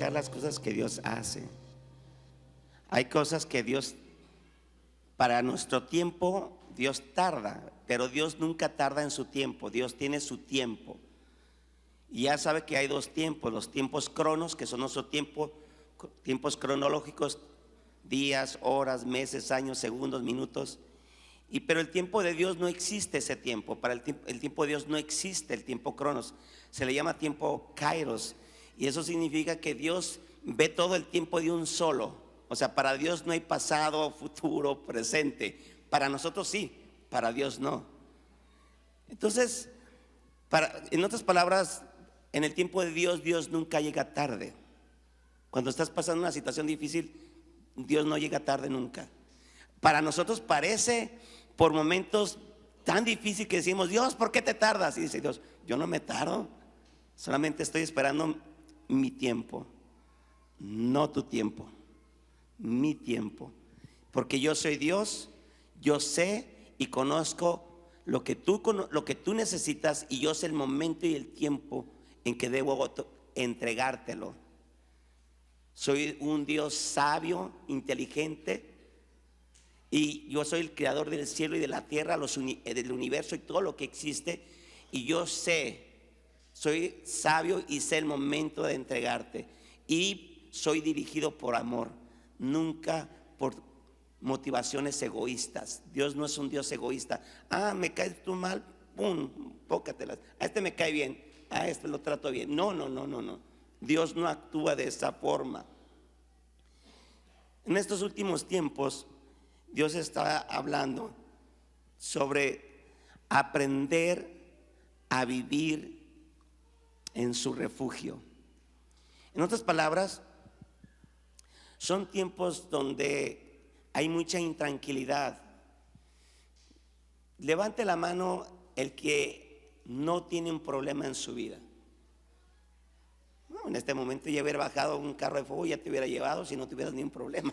dejar las cosas que Dios hace. Hay cosas que Dios, para nuestro tiempo, Dios tarda, pero Dios nunca tarda en su tiempo. Dios tiene su tiempo. Y ya sabe que hay dos tiempos: los tiempos cronos, que son nuestro tiempo, tiempos cronológicos, días, horas, meses, años, segundos, minutos. Pero el tiempo de Dios no existe ese tiempo. Para el tiempo de Dios no existe el tiempo cronos. Se le llama tiempo kairos. Y eso significa que Dios ve todo el tiempo de un solo. O sea, para Dios no hay pasado, futuro, presente. Para nosotros sí, para Dios no. Entonces, en otras palabras, en el tiempo de Dios, Dios nunca llega tarde. Cuando estás pasando una situación difícil, Dios no llega tarde nunca. Para nosotros parece por momentos tan difícil que decimos: Dios, ¿por qué te tardas? Y dice Dios: yo no me tardo, solamente estoy esperando mi tiempo, no tu tiempo, mi tiempo. Porque yo soy Dios, yo sé y conozco lo que tú necesitas, y yo sé el momento y el tiempo en que debo entregártelo. Soy un Dios sabio, inteligente, y yo soy el creador del cielo y de la tierra, del universo y todo lo que existe. Y yo sé, soy sabio y sé el momento de entregarte. Y soy dirigido por amor, nunca por motivaciones egoístas. Dios no es un Dios egoísta. Me caes tú mal, pum, pócatelas. A este me cae bien, a este lo trato bien. No. Dios no actúa de esa forma. En estos últimos tiempos, Dios está hablando sobre aprender a vivir en su refugio. En otras palabras, son tiempos donde hay mucha intranquilidad. Levante la mano el que no tiene un problema en su vida. En este momento ya hubiera bajado un carro de fuego, ya te hubiera llevado si no tuvieras ni un problema.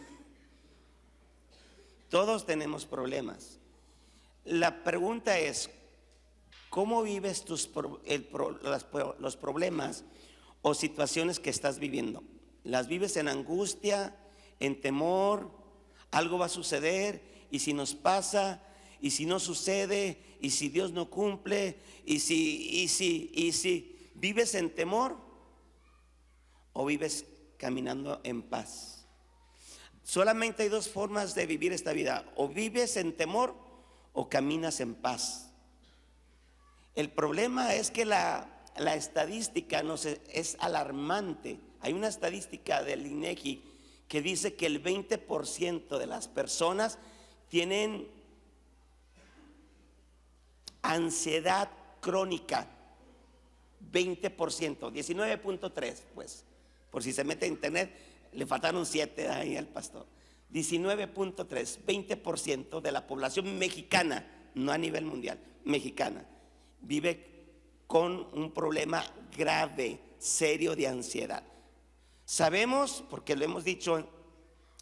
Todos tenemos problemas. La pregunta es: ¿cómo vives los problemas o situaciones que estás viviendo? ¿Las vives en angustia, en temor? ¿Algo va a suceder? ¿Y si nos pasa? ¿Y si no sucede? ¿Y si Dios no cumple? ¿Y si vives en temor o vives caminando en paz? Solamente hay dos formas de vivir esta vida: o vives en temor o caminas en paz. El problema es que la estadística es alarmante. Hay una estadística del INEGI que dice que el 20% de las personas tienen ansiedad crónica. 20%, 19.3, pues, por si se mete a internet, le faltaron 7 ahí al pastor. 19.3, 20% de la población mexicana, no a nivel mundial, mexicana, vive con un problema grave, serio de ansiedad. Sabemos, porque lo hemos dicho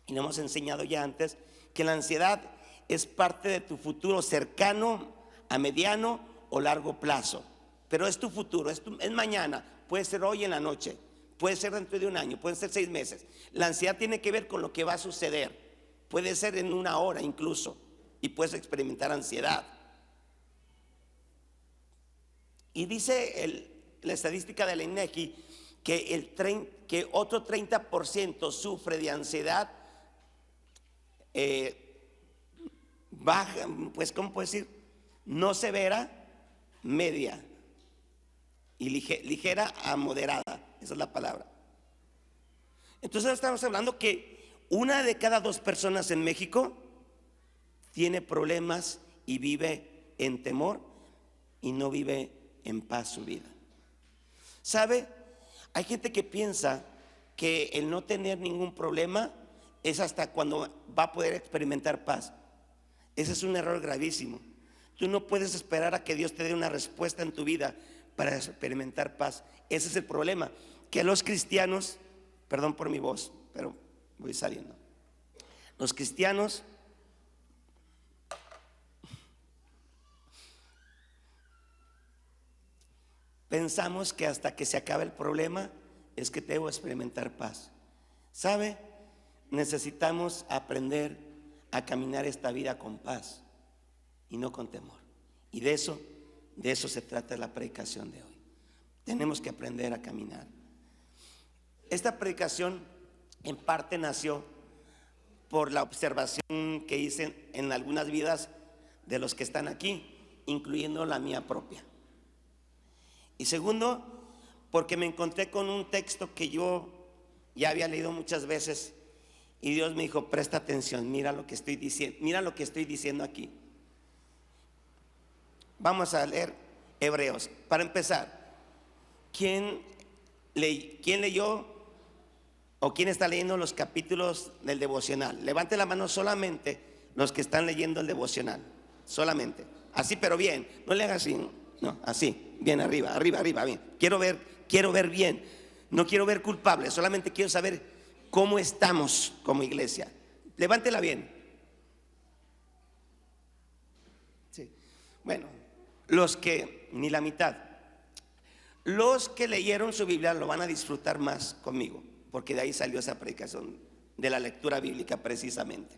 y lo hemos enseñado ya antes, que la ansiedad es parte de tu futuro cercano, a mediano o largo plazo. Pero es tu futuro, es mañana, puede ser hoy en la noche, puede ser dentro de un año, puede ser 6 meses. La ansiedad tiene que ver con lo que va a suceder. Puede ser en una hora incluso, y puedes experimentar ansiedad. Y dice la estadística de la INEGI que otro 30% sufre de ansiedad baja, pues, ¿cómo puedo decir? No severa, media, y ligera a moderada. Esa es la palabra. Entonces estamos hablando que 1 de cada 2 personas en México tiene problemas y vive en temor y no vive en paz su vida. ¿Sabe? Hay gente que piensa que el no tener ningún problema es hasta cuando va a poder experimentar paz. Ese es un error gravísimo. Tú no puedes esperar a que Dios te dé una respuesta en tu vida para experimentar paz. Ese es el problema, que los cristianos, perdón por mi voz, pero voy saliendo. Los cristianos pensamos que hasta que se acabe el problema es que debo experimentar paz. ¿Sabe? Necesitamos aprender a caminar esta vida con paz y no con temor. Y de eso se trata la predicación de hoy. Tenemos que aprender a caminar. Esta predicación en parte nació por la observación que hice en algunas vidas de los que están aquí, incluyendo la mía propia. Y segundo, porque me encontré con un texto que yo ya había leído muchas veces y Dios me dijo: presta atención, mira lo que estoy diciendo aquí. Vamos a leer Hebreos. Para empezar, ¿quién leyó o quién está leyendo los capítulos del devocional? Levante la mano solamente los que están leyendo el devocional. Solamente. Así, pero bien. No le haga así. No, así. Bien, arriba, bien. Quiero ver bien. No quiero ver culpables. Solamente quiero saber cómo estamos como iglesia. Levántela bien. Sí. Bueno, los que, ni la mitad. Los que leyeron su Biblia lo van a disfrutar más conmigo, porque de ahí salió esa predicación de la lectura bíblica precisamente.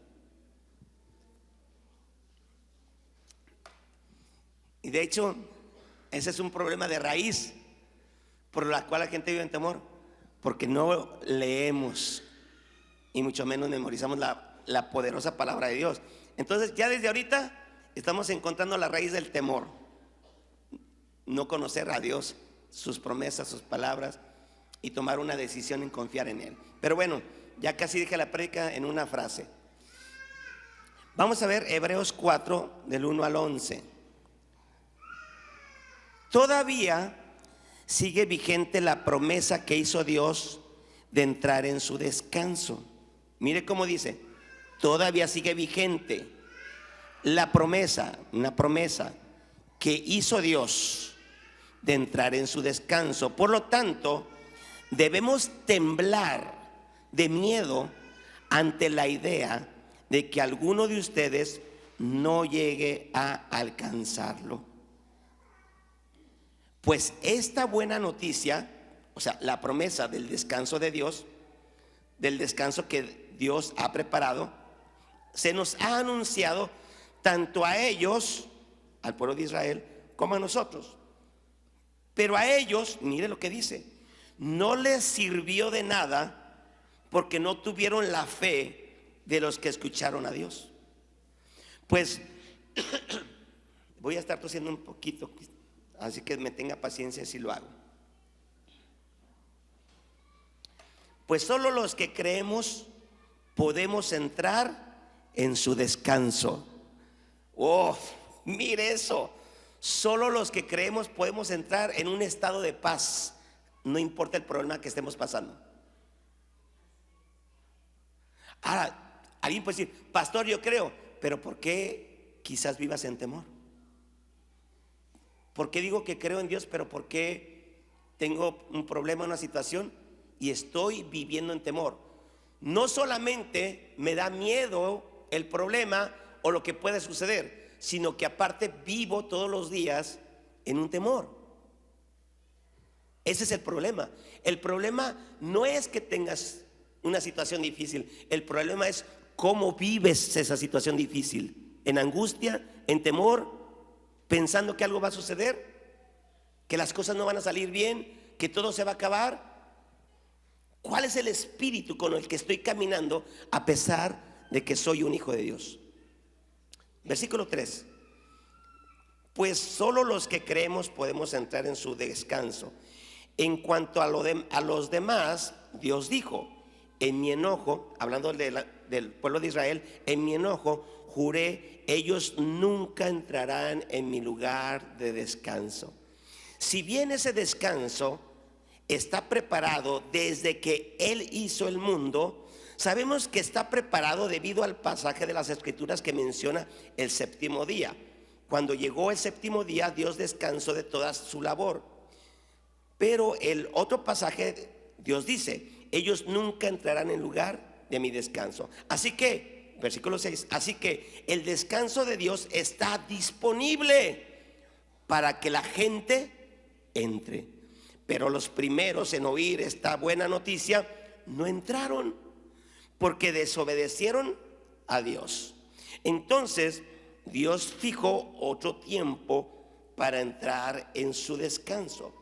Y de hecho, ese es un problema de raíz por la cual la gente vive en temor, porque no leemos y mucho menos memorizamos la poderosa palabra de Dios. Entonces ya desde ahorita estamos encontrando la raíz del temor: no conocer a Dios, sus promesas, sus palabras, y tomar una decisión en confiar en Él. Pero bueno, ya casi dije la prédica en una frase. Vamos a ver Hebreos 4 del 1 al 11. Todavía sigue vigente la promesa que hizo Dios de entrar en su descanso. Mire cómo dice: todavía sigue vigente la promesa, una promesa que hizo Dios de entrar en su descanso. Por lo tanto, debemos temblar de miedo ante la idea de que alguno de ustedes no llegue a alcanzarlo. Pues esta buena noticia, o sea, la promesa del descanso de Dios, del descanso que Dios ha preparado, se nos ha anunciado tanto a ellos, al pueblo de Israel, como a nosotros. Pero a ellos, mire lo que dice: no les sirvió de nada porque no tuvieron la fe de los que escucharon a Dios. Pues voy a estar tosiendo un poquito, así que me tenga paciencia si lo hago. Pues solo los que creemos podemos entrar en su descanso. Oh, mire eso. Solo los que creemos podemos entrar en un estado de paz, no importa el problema que estemos pasando. Ahora, alguien puede decir: pastor, yo creo, pero ¿por qué quizás vivas en temor? ¿Por qué digo que creo en Dios, pero por qué tengo un problema, una situación y estoy viviendo en temor? No solamente me da miedo el problema o lo que puede suceder, sino que aparte vivo todos los días en un temor. Ese es el problema. El problema no es que tengas una situación difícil. El problema es cómo vives esa situación difícil. En angustia, en temor, pensando que algo va a suceder, que las cosas no van a salir bien, que todo se va a acabar. ¿Cuál es el espíritu con el que estoy caminando a pesar de que soy un hijo de Dios? Versículo 3. Pues solo los que creemos podemos entrar en su descanso. En cuanto a los demás, Dios dijo: en mi enojo, hablando del pueblo de Israel, en mi enojo juré, ellos nunca entrarán en mi lugar de descanso. Si bien ese descanso está preparado desde que Él hizo el mundo, sabemos que está preparado debido al pasaje de las Escrituras que menciona el séptimo día. Cuando llegó el séptimo día, Dios descansó de toda su labor. Pero el otro pasaje, Dios dice: ellos nunca entrarán en el lugar de mi descanso. Así que, versículo 6, así que el descanso de Dios está disponible para que la gente entre. Pero los primeros en oír esta buena noticia no entraron porque desobedecieron a Dios. Entonces Dios fijó otro tiempo para entrar en su descanso,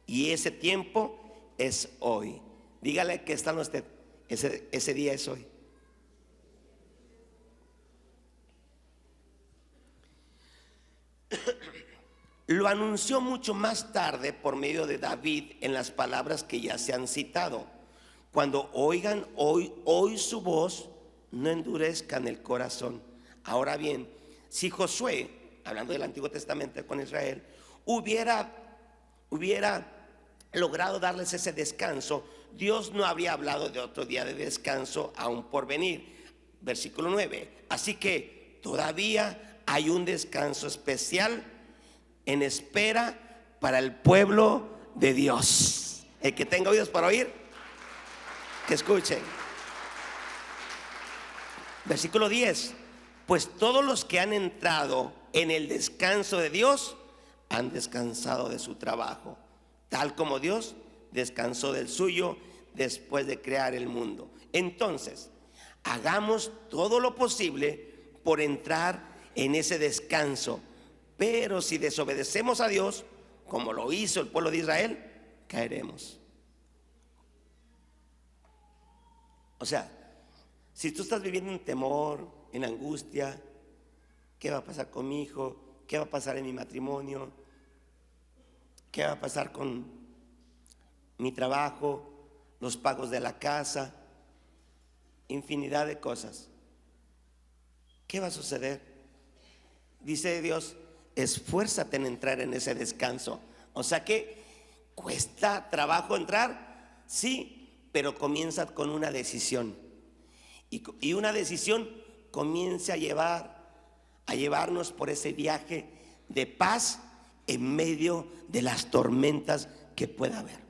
y ese tiempo es hoy. Dígale que está usted, ese día es hoy. Lo anunció mucho más tarde por medio de David en las palabras que ya se han citado: cuando oigan hoy su voz, no endurezcan el corazón. Ahora bien, si Josué, hablando del Antiguo Testamento con Israel, hubiera logrado darles ese descanso, Dios no habría hablado de otro día de descanso aún por venir. Versículo 9: así que todavía hay un descanso especial en espera para el pueblo de Dios. El que tenga oídos para oír, que escuchen. Versículo 10: pues todos los que han entrado en el descanso de Dios han descansado de su trabajo, tal como Dios descansó del suyo después de crear el mundo. Entonces, hagamos todo lo posible por entrar en ese descanso. Pero si desobedecemos a Dios, como lo hizo el pueblo de Israel, caeremos. O sea, si tú estás viviendo en temor, en angustia, ¿qué va a pasar con mi hijo? ¿Qué va a pasar en mi matrimonio? ¿Qué va a pasar con mi trabajo? Los pagos de la casa, infinidad de cosas. ¿Qué va a suceder? Dice Dios: esfuérzate en entrar en ese descanso. O sea que cuesta trabajo entrar, sí, pero comienza con una decisión. Y una decisión comienza a llevarnos por ese viaje de paz en medio de las tormentas que pueda haber.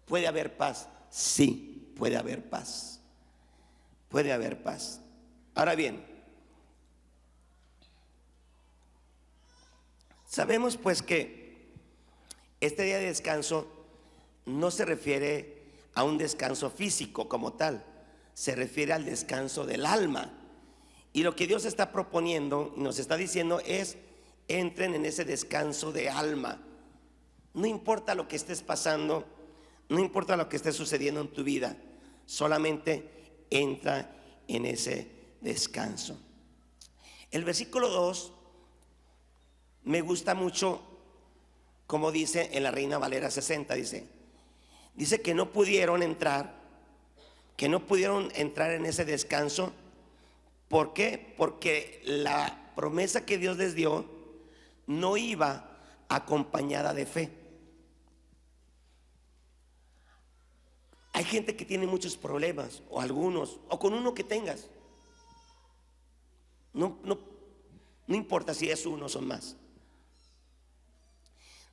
¿Puede haber paz? Sí, puede haber paz. Puede haber paz. Ahora bien, sabemos pues que este día de descanso no se refiere a un descanso físico como tal, se refiere al descanso del alma. Y lo que Dios está proponiendo y nos está diciendo es: entren en ese descanso de alma. No importa lo que estés pasando, no importa lo que esté sucediendo en tu vida, solamente entra en ese descanso. El versículo 2 me gusta mucho, como dice en la Reina Valera 60, dice que no pudieron entrar en ese descanso. ¿Por qué? Porque la promesa que Dios les dio no iba acompañada de fe. Hay gente que tiene muchos problemas, o algunos, o con uno que tengas. No importa si es uno o son más.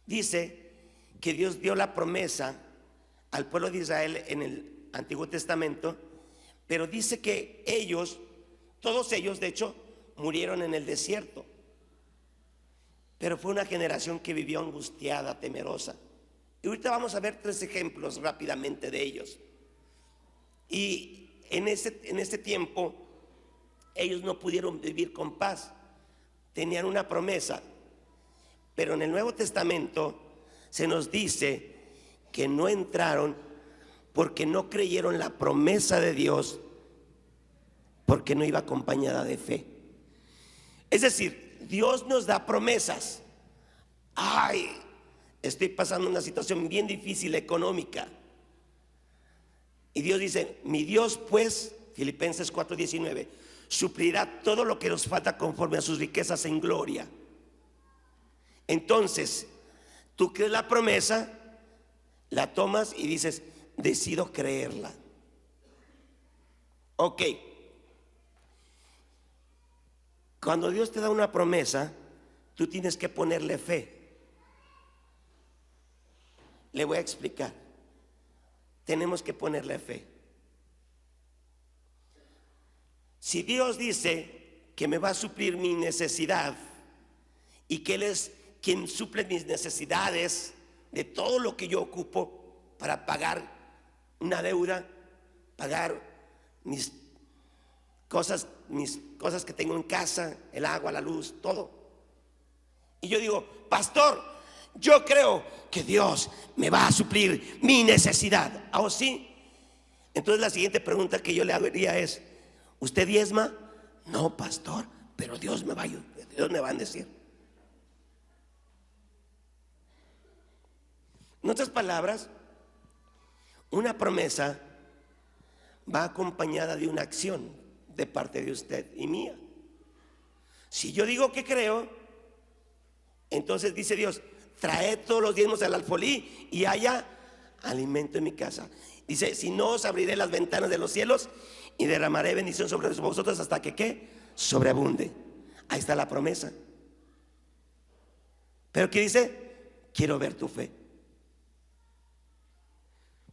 Dice que Dios dio la promesa al pueblo de Israel en el Antiguo Testamento, pero dice que todos ellos de hecho murieron en el desierto. Pero fue una generación que vivió angustiada, temerosa. Y ahorita vamos a ver 3 ejemplos rápidamente de ellos. Y en ese tiempo ellos no pudieron vivir con paz. Tenían una promesa, pero en el Nuevo Testamento se nos dice que no entraron porque no creyeron la promesa de Dios, porque no iba acompañada de fe. Es decir, Dios nos da promesas. Ay, estoy pasando una situación bien difícil económica. Y Dios dice: mi Dios pues, Filipenses 4:19, suplirá todo lo que nos falta conforme a sus riquezas en gloria. Entonces, tú crees la promesa, la tomas y dices: decido creerla. Ok. Cuando Dios te da una promesa, tú tienes que ponerle fe. Le voy a explicar. Tenemos que ponerle fe. Si Dios dice que me va a suplir mi necesidad y que Él es quien suple mis necesidades de todo lo que yo ocupo para pagar una deuda, pagar mis cosas que tengo en casa, el agua, la luz, todo. Y yo digo, pastor, yo creo que Dios me va a suplir mi necesidad. ¿Ah, sí? Entonces la siguiente pregunta que yo le haría es, ¿usted diezma? No, pastor, pero Dios me va a bendecir. En otras palabras, una promesa va acompañada de una acción de parte de usted y mía. Si yo digo que creo, entonces dice Dios, traed todos los diezmos al alfolí y haya alimento en mi casa. Dice, si no, os abriré las ventanas de los cielos y derramaré bendición sobre vosotros hasta que ¿qué? Sobreabunde. Ahí está la promesa. Pero ¿qué dice? Quiero ver tu fe.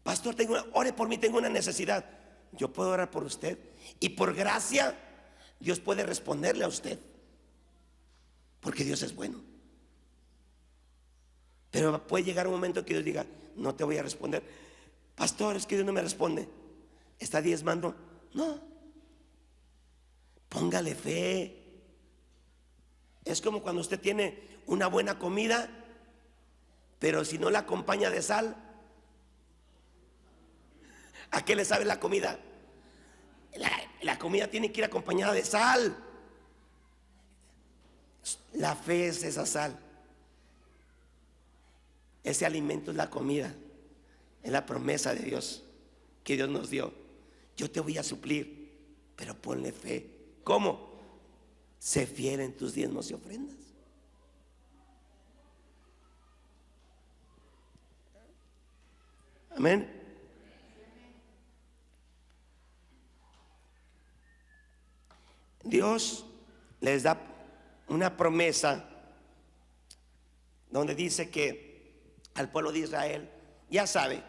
Pastor, ore por mí, tengo una necesidad. Yo puedo orar por usted y por gracia Dios puede responderle a usted, porque Dios es bueno. Pero puede llegar un momento que Dios diga, no te voy a responder. Pastor, es que Dios no me responde. ¿Está diezmando? No. Póngale fe. Es como cuando usted tiene una buena comida, pero si no la acompaña de sal, ¿a qué le sabe la comida? La comida tiene que ir acompañada de sal. La fe es esa sal. Ese alimento es la comida, es la promesa de Dios que Dios nos dio. Yo te voy a suplir, pero ponle fe. ¿Cómo? Sé fiel en tus diezmos y ofrendas. Amén. Dios les da una promesa donde dice que al pueblo de Israel, ya sabe,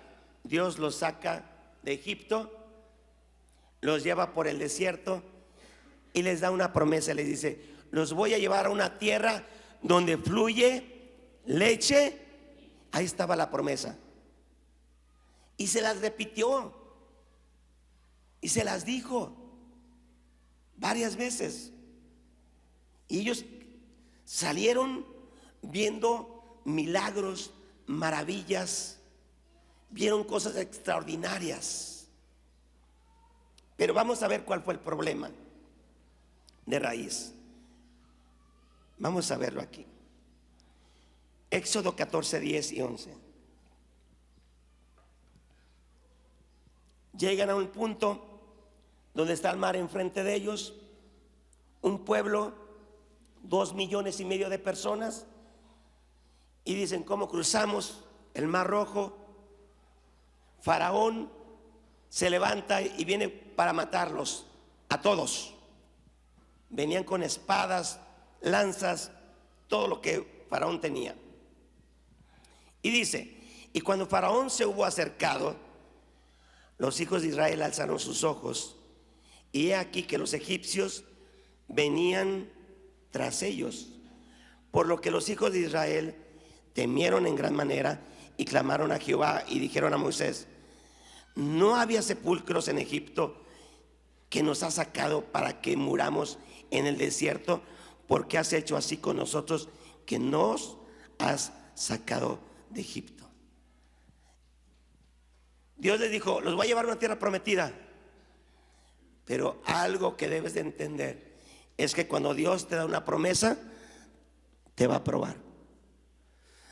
Dios los saca de Egipto, los lleva por el desierto y les da una promesa. Les dice, los voy a llevar a una tierra donde fluye leche. Ahí estaba la promesa. Y se las repitió y se las dijo varias veces. Y ellos salieron viendo milagros, maravillas, vieron cosas extraordinarias. Pero vamos a ver cuál fue el problema de raíz. Vamos a verlo aquí. Éxodo 14, 10 y 11. Llegan a un punto donde está el mar enfrente de ellos, un pueblo, 2,5 millones de personas, y dicen, ¿cómo cruzamos el Mar Rojo? Faraón se levanta y viene para matarlos a todos. Venían con espadas, lanzas, todo lo que Faraón tenía. Y dice, y cuando Faraón se hubo acercado, los hijos de Israel alzaron sus ojos, y he aquí que los egipcios venían tras ellos, por lo que los hijos de Israel temieron en gran manera y clamaron a Jehová y dijeron a Moisés, ¿no había sepulcros en Egipto que nos has sacado para que muramos en el desierto? ¿Por qué has hecho así con nosotros que nos has sacado de Egipto? Dios les dijo, los voy a llevar a una tierra prometida. Pero algo que debes de entender es que cuando Dios te da una promesa, te va a probar.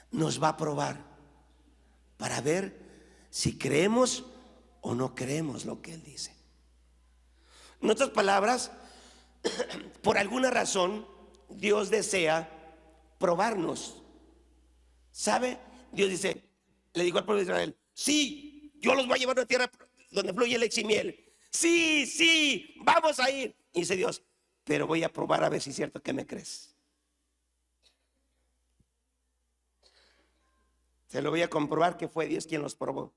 Nos va a probar para ver si creemos o no creemos lo que Él dice. En otras palabras, por alguna razón, Dios desea probarnos. ¿Sabe? Dios dice, le dijo al pueblo de Israel, sí, yo los voy a llevar a una tierra donde fluye leche y miel. Sí, sí, vamos a ir. Y dice Dios, pero voy a probar a ver si es cierto que me crees. Se lo voy a comprobar que fue Dios quien los probó.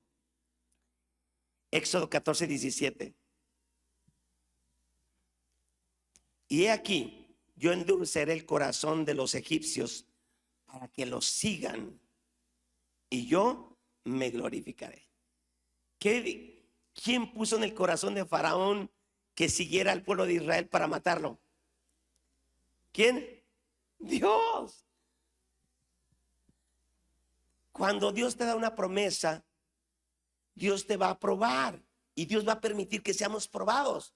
Éxodo 14, 17. Y he aquí, yo endulceré el corazón de los egipcios para que los sigan. y yo me glorificaré. ¿Quién puso en el corazón de Faraón que siguiera al pueblo de Israel para matarlo? ¿Quién? Dios. Cuando Dios te da una promesa, Dios te va a probar y Dios va a permitir que seamos probados.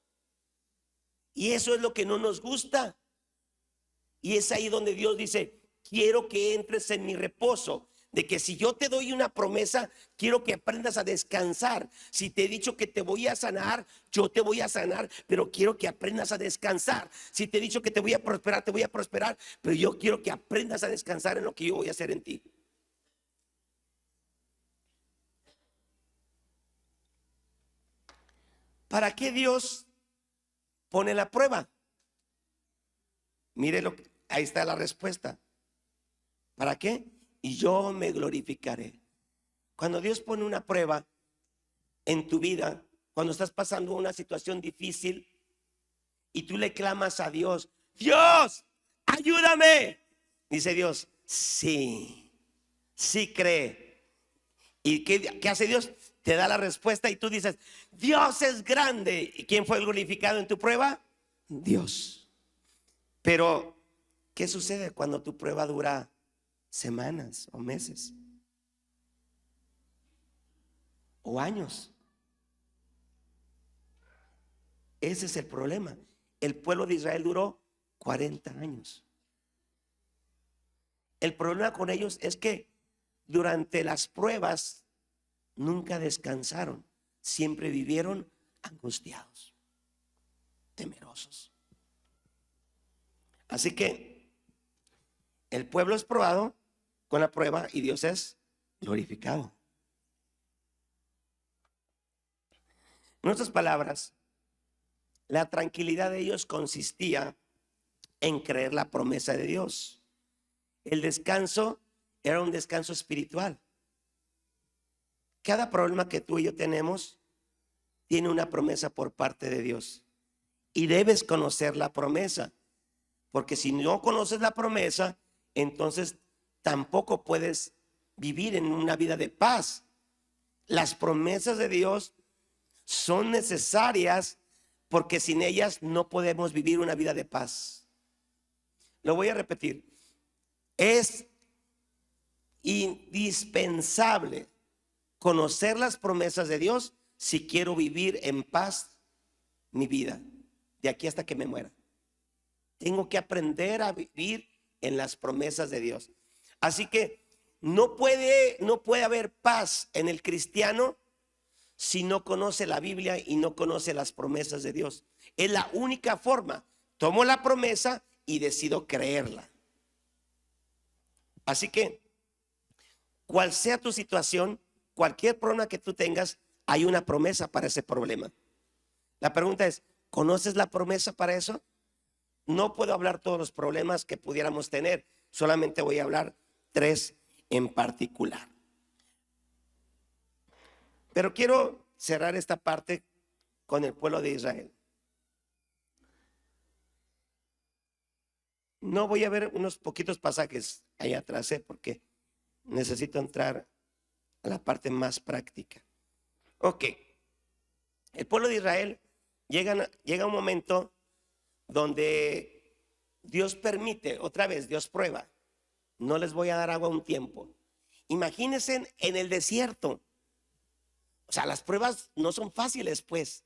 Y eso es lo que no nos gusta. Y es ahí donde Dios dice: quiero que entres en mi reposo. De que si yo te doy una promesa, quiero que aprendas a descansar. Si te he dicho que te voy a sanar, yo te voy a sanar, pero quiero que aprendas a descansar. Si te he dicho que te voy a prosperar, pero yo quiero que aprendas a descansar en lo que yo voy a hacer en ti. ¿Para qué Dios pone la prueba? Mire ahí está la respuesta. ¿Para qué? Y yo me glorificaré. Cuando Dios pone una prueba en tu vida, cuando estás pasando una situación difícil y tú le clamas a Dios: Dios, ayúdame. Dice Dios: sí, sí cree. ¿Y qué hace Dios? Te da la respuesta y tú dices: Dios es grande. ¿Y quién fue el glorificado en tu prueba? Dios. Pero ¿qué sucede cuando tu prueba dura semanas o meses o años? Ese es el problema. El pueblo de Israel duró 40 años. El problema con ellos es que durante las pruebas nunca descansaron, siempre vivieron angustiados, temerosos. Así que el pueblo es probado con la prueba y Dios es glorificado. En otras palabras, la tranquilidad de ellos consistía en creer la promesa de Dios. El descanso era un descanso espiritual. Cada problema que tú y yo tenemos tiene una promesa por parte de Dios. Y debes conocer la promesa. Porque si no conoces la promesa, entonces tampoco puedes vivir en una vida de paz. Las promesas de Dios son necesarias porque sin ellas no podemos vivir una vida de paz. Lo voy a repetir. Es indispensable conocer las promesas de Dios si quiero vivir en paz mi vida, de aquí hasta que me muera. Tengo que aprender a vivir en las promesas de Dios. Así que no puede haber paz en el cristiano si no conoce la Biblia y no conoce las promesas de Dios. Es la única forma. Tomo la promesa y decido creerla. Así que, cual sea tu situación, cualquier problema que tú tengas, hay una promesa para ese problema. La pregunta es: ¿conoces la promesa para eso? No puedo hablar todos los problemas que pudiéramos tener, solamente voy a hablar 3 en particular. Pero quiero cerrar esta parte con el pueblo de Israel. No voy a ver unos poquitos pasajes ahí atrás, porque necesito entrar a la parte más práctica. Ok, el pueblo de Israel llega un momento donde Dios permite, otra vez Dios prueba. No les voy a dar agua un tiempo. Imagínense en el desierto. O sea, las pruebas no son fáciles, pues.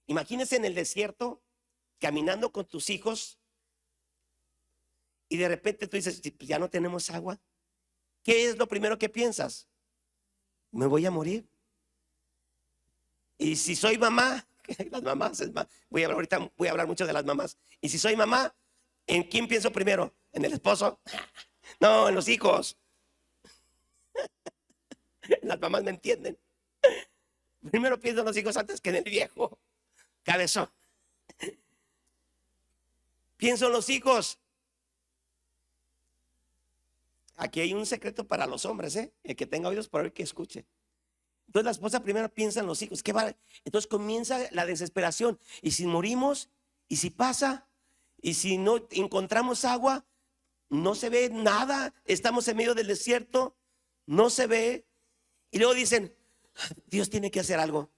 Imagínense en el desierto, caminando con tus hijos, y de repente tú dices: pues ya no tenemos agua. ¿Qué es lo primero que piensas? Me voy a morir. Y si soy mamá, las mamás, voy a hablar mucho de las mamás. Y si soy mamá, ¿en quién pienso primero? ¿En el esposo? No, en los hijos. Las mamás me entienden. Primero pienso en los hijos antes que en el viejo cabezón. Pienso en los hijos. Aquí hay un secreto para los hombres, el que tenga oídos para oír, que escuche. Entonces la esposa primero piensa en los hijos. Entonces comienza la desesperación. Y si morimos, y si pasa, y si no encontramos agua, no se ve nada, estamos en medio del desierto, no se ve. Y luego dicen, Dios tiene que hacer algo,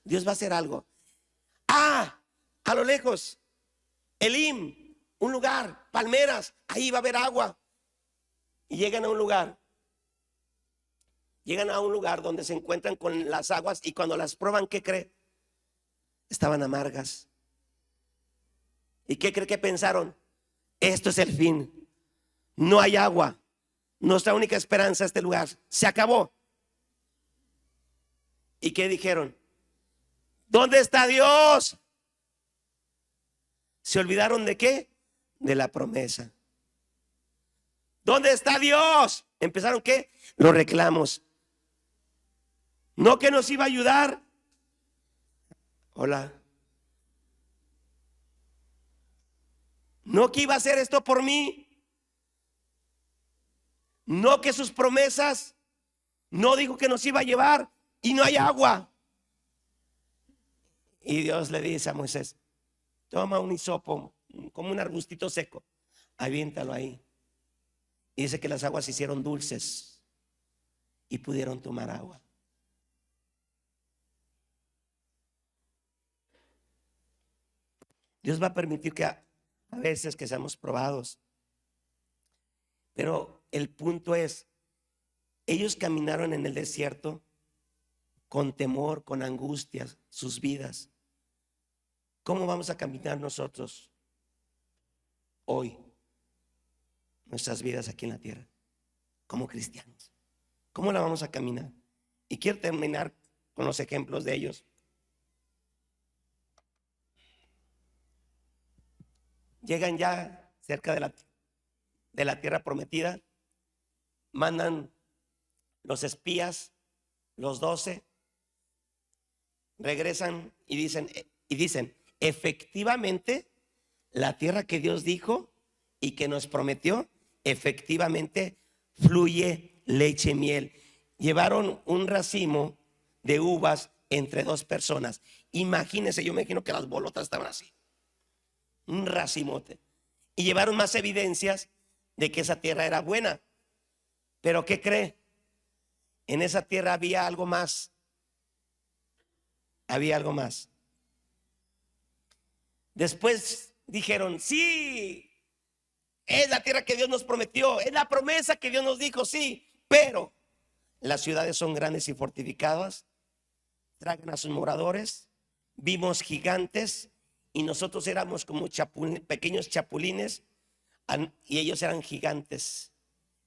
Dios va a hacer algo. A lo lejos, Elim, un lugar, palmeras, ahí va a haber agua. Y llegan a un lugar donde se encuentran con las aguas, y cuando las prueban, ¿qué cree? Estaban amargas. ¿Y qué cree que pensaron? Esto es el fin, no hay agua, nuestra única esperanza es este lugar, se acabó. ¿Y qué dijeron? ¿Dónde está Dios? ¿Se olvidaron de qué? De la promesa. ¿Dónde está Dios? Empezaron ¿qué? Los reclamos. No que nos iba a ayudar. Hola. No que iba a hacer esto por mí. No que sus promesas. No dijo que nos iba a llevar y no hay agua. Y Dios le dice a Moisés, toma un hisopo, como un arbustito seco, aviéntalo ahí. Y dice que las aguas se hicieron dulces y pudieron tomar agua. Dios va a permitir que a veces que seamos probados. Pero el punto es, ellos caminaron en el desierto con temor, con angustias, sus vidas. ¿Cómo vamos a caminar nosotros hoy nuestras vidas aquí en la tierra como cristianos? ¿Cómo la vamos a caminar? Y quiero terminar con los ejemplos de ellos. Llegan ya cerca de la tierra prometida, mandan los espías, los 12, regresan y dicen, efectivamente, la tierra que Dios dijo y que nos prometió, efectivamente fluye leche y miel. Llevaron un racimo de uvas entre 2 personas. Imagínense, yo me imagino que las bolotas estaban así, un racimote. Y llevaron más evidencias de que esa tierra era buena. Pero ¿qué cree? En esa tierra había algo más. Había algo más. Después dijeron, sí, es la tierra que Dios nos prometió, es la promesa que Dios nos dijo, sí, pero las ciudades son grandes y fortificadas, tragan a sus moradores, vimos gigantes y nosotros éramos como pequeños chapulines y ellos eran gigantes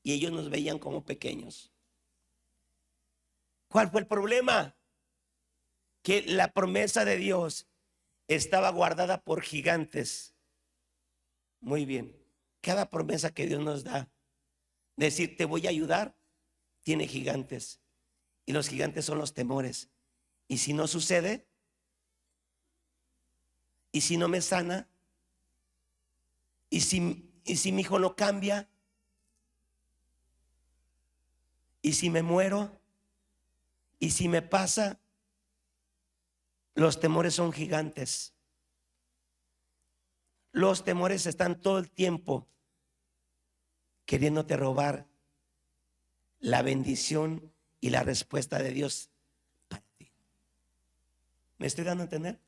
y ellos nos veían como pequeños. ¿Cuál fue el problema? Que la promesa de Dios estaba guardada por gigantes. Muy bien, cada promesa que Dios nos da, decir te voy a ayudar, tiene gigantes. Y los gigantes son los temores. Y si no sucede, y si no me sana, y si mi hijo no cambia, y si me muero, y si me pasa, los temores son gigantes. Los temores están todo el tiempo queriéndote robar la bendición y la respuesta de Dios para ti. ¿Me estoy dando a entender?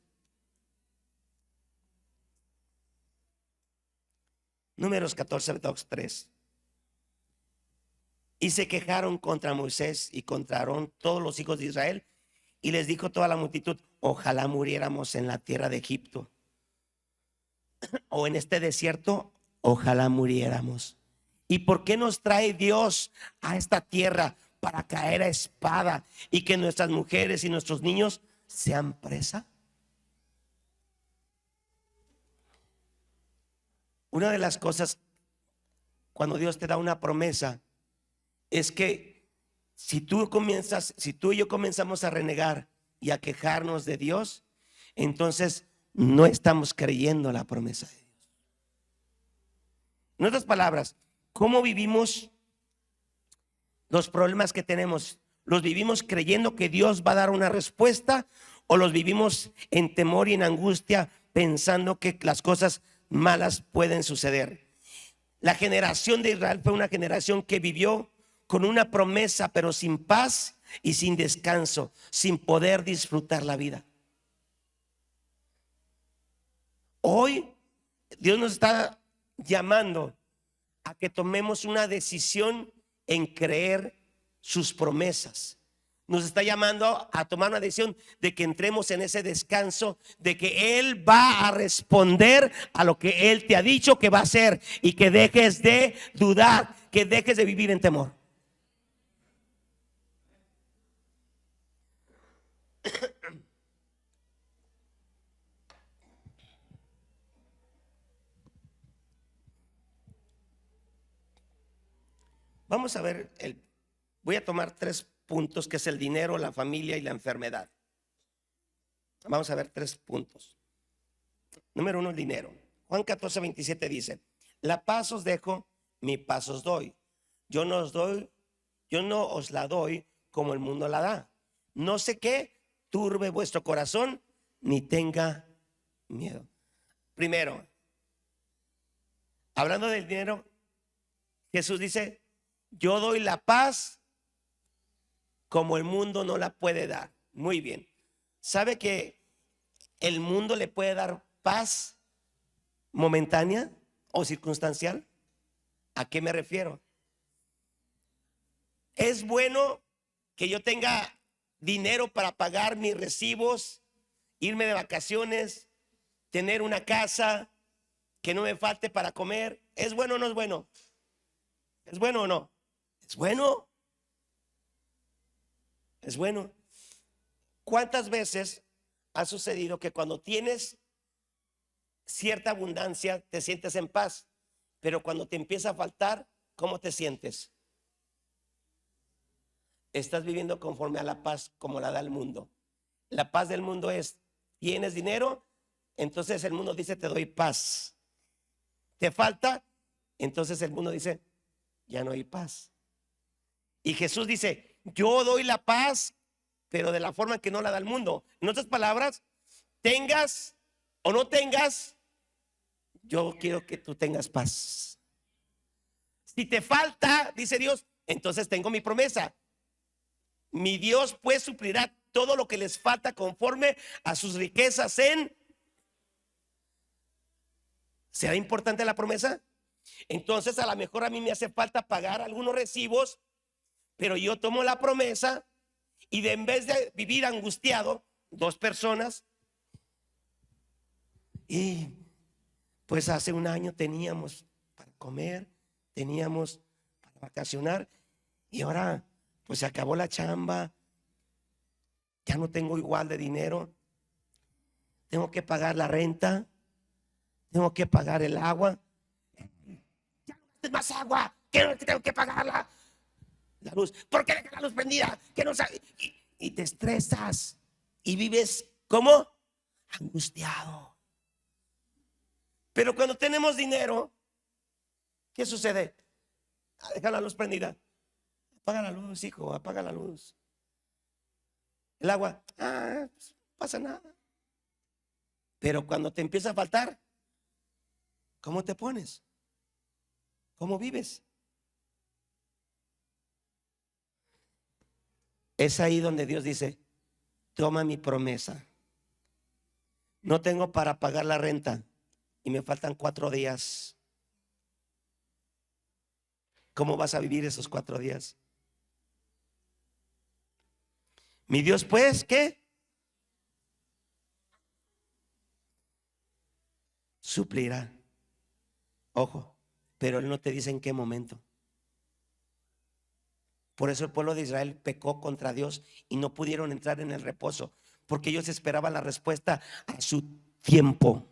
Números 14, 3. Y se quejaron contra Moisés y contra Aarón todos los hijos de Israel, y les dijo toda la multitud, ojalá muriéramos en la tierra de Egipto o en este desierto, ojalá muriéramos. ¿Y por qué nos trae Dios a esta tierra? Para caer a espada y que nuestras mujeres y nuestros niños sean presa. Una de las cosas cuando Dios te da una promesa es que si tú y yo comenzamos a renegar y a quejarnos de Dios, entonces no estamos creyendo la promesa de Dios. En otras palabras, ¿cómo vivimos los problemas que tenemos? ¿Los vivimos creyendo que Dios va a dar una respuesta o los vivimos en temor y en angustia pensando que las cosas malas pueden suceder? La generación de Israel fue una generación que vivió con una promesa, pero sin paz y sin descanso, sin poder disfrutar la vida. Hoy Dios nos está llamando a que tomemos una decisión en creer sus promesas. Nos está llamando a tomar una decisión de que entremos en ese descanso, de que Él va a responder a lo que Él te ha dicho que va a hacer, y que dejes de dudar, que dejes de vivir en temor. Vamos a ver, voy a tomar 3 puntos, que es el dinero, la familia y la enfermedad. Vamos a ver 3 puntos. Número 1, el dinero. Juan 14:27 dice: la paz os dejo, mi paz os doy. Yo no os la doy como el mundo la da. No sé qué turbe vuestro corazón, ni tenga miedo. Primero, hablando del dinero, Jesús dice: yo doy la paz como el mundo no la puede dar. Muy bien. ¿Sabe que el mundo le puede dar paz momentánea o circunstancial? ¿A qué me refiero? Es bueno que yo tenga dinero para pagar mis recibos, irme de vacaciones, tener una casa, que no me falte para comer. ¿Es bueno o no es bueno? ¿Es bueno o no? Es bueno. Es bueno. ¿Cuántas veces ha sucedido que cuando tienes cierta abundancia te sientes en paz, pero cuando te empieza a faltar, ¿cómo te sientes? Estás viviendo conforme a la paz como la da el mundo. La paz del mundo es: tienes dinero, entonces el mundo dice: te doy paz. Te falta, entonces el mundo dice: ya no hay paz. Y Jesús dice: yo doy la paz, pero de la forma que no la da el mundo. En otras palabras, tengas o no tengas, yo quiero que tú tengas paz. Si te falta, dice Dios, entonces tengo mi promesa. Mi Dios pues suplirá todo lo que les falta conforme a sus riquezas en... ¿Será importante la promesa? Entonces a lo mejor a mí me hace falta pagar algunos recibos, pero yo tomo la promesa, y en vez de vivir angustiado, 2 personas, y pues hace un año teníamos para comer, teníamos para vacacionar, y ahora pues se acabó la chamba, ya no tengo igual de dinero, tengo que pagar la renta, tengo que pagar el agua, ya no gastes más agua, que tengo que pagarla. La luz, ¿por qué deja la luz prendida? Que no sabe. Y te estresas y vives como angustiado. Pero cuando tenemos dinero, ¿qué sucede? Deja la luz prendida. Apaga la luz, hijo, apaga la luz. El agua, pues, no pasa nada. Pero cuando te empieza a faltar, ¿cómo te pones? ¿Cómo vives? Es ahí donde Dios dice: toma mi promesa. No tengo para pagar la renta y me faltan 4 días. ¿Cómo vas a vivir esos 4 días? Mi Dios pues, ¿qué? Suplirá. Ojo, pero Él no te dice en qué momento. Por eso el pueblo de Israel pecó contra Dios y no pudieron entrar en el reposo, porque ellos esperaban la respuesta a su tiempo,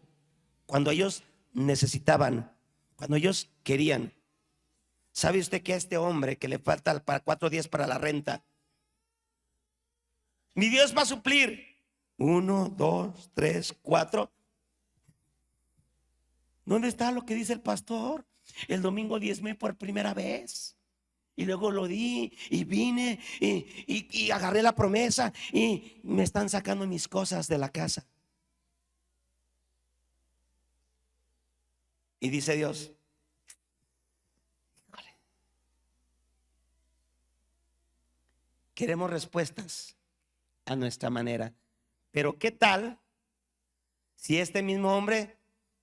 cuando ellos necesitaban, cuando ellos querían. ¿Sabe usted que a este hombre que le falta para 4 días para la renta, mi Dios va a suplir 1, 2, 3, 4? ¿Dónde está lo que dice el pastor? El domingo diezmé por primera vez, y luego lo di y vine y agarré la promesa, y me están sacando mis cosas de la casa. Y dice Dios: queremos respuestas a nuestra manera. Pero ¿qué tal si este mismo hombre